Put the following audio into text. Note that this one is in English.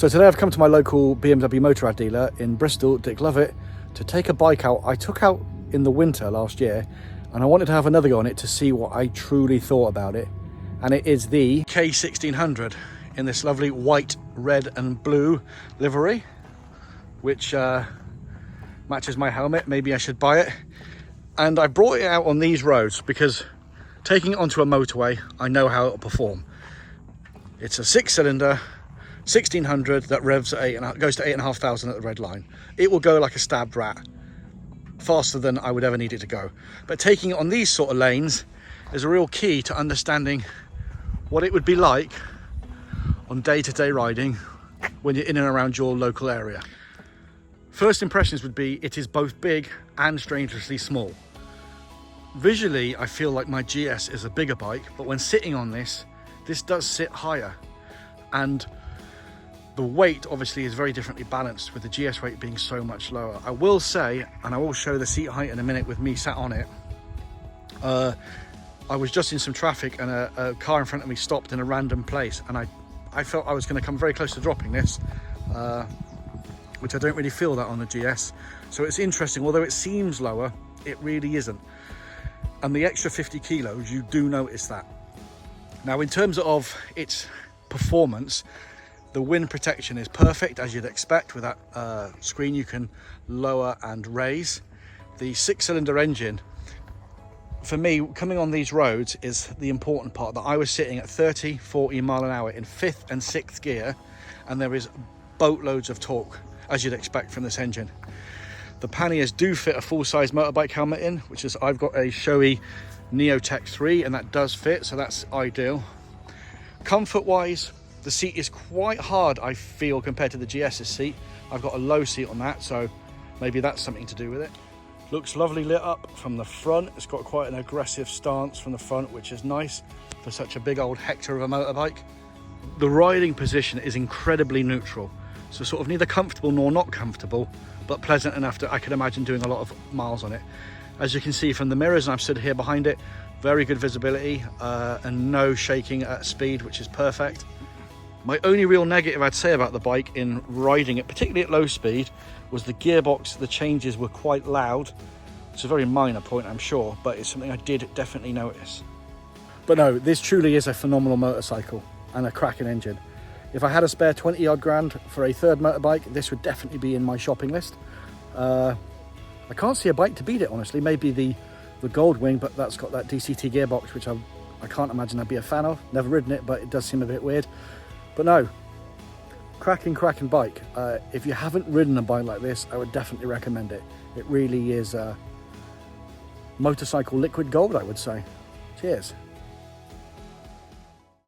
So today I've come to my local BMW Motorrad dealer in Bristol, Dick Lovett, to take a bike out. I took out in the winter last year and I wanted to have another go on it to see what I truly thought about it. And it is the K1600 in this lovely white, red and blue livery, which matches my helmet. Maybe I should buy it. And I brought it out on these roads because taking it onto a motorway, I know how it'll perform. It's a 6-cylinder 1600 that revs at goes to 8,500 at the red line. It will go like a stabbed rat, faster than I would ever need it to go. But taking it on these sort of lanes is a real key to understanding what it would be like on day-to-day riding when you're in and around your local area. First impressions would be it is both big and strangely small. Visually, I feel like my GS is a bigger bike, but when sitting on this does sit higher. And the weight obviously is very differently balanced with the GS weight being so much lower. I will say, and I will show the seat height in a minute with me sat on it, I was just in some traffic and a car in front of me stopped in a random place and I felt I was going to come very close to dropping this, which I don't really feel that on the GS. So it's interesting, although it seems lower, it really isn't. And the extra 50 kilos, you do notice that. Now in terms of its performance, the wind protection is perfect, as you'd expect with that screen you can lower and raise. The 6-cylinder engine, for me, coming on these roads is the important part, that I was sitting at 30, 40 mile an hour in 5th and 6th gear, and there is boatloads of torque, as you'd expect from this engine. The panniers do fit a full-size motorbike helmet in, which is, I've got a showy Neotech 3, and that does fit, so that's ideal. Comfort-wise, the seat is quite hard, I feel, compared to the GS's seat. I've got a low seat on that, so maybe that's something to do with it. Looks lovely lit up from the front. It's got quite an aggressive stance from the front, which is nice for such a big old hector of a motorbike. The riding position is incredibly neutral, so sort of neither comfortable nor not comfortable, but pleasant enough that I could imagine doing a lot of miles on it. As you can see from the mirrors, and I've stood here behind it, very good visibility and no shaking at speed, which is perfect. My only real negative I'd say about the bike in riding it, particularly at low speed, was the gearbox. The changes were quite loud. It's a very minor point, I'm sure, but it's something I did definitely notice. But no, this truly is a phenomenal motorcycle and a cracking engine. If I had a spare 20 odd grand for a third motorbike, this would definitely be in my shopping list. I can't see a bike to beat it, honestly. Maybe the Goldwing, but that's got that DCT gearbox, which I can't imagine I'd be a fan of. Never ridden it, but it does seem a bit weird. But no, cracking bike. If you haven't ridden a bike like this, I would definitely recommend it. It really is motorcycle liquid gold, I would say. Cheers.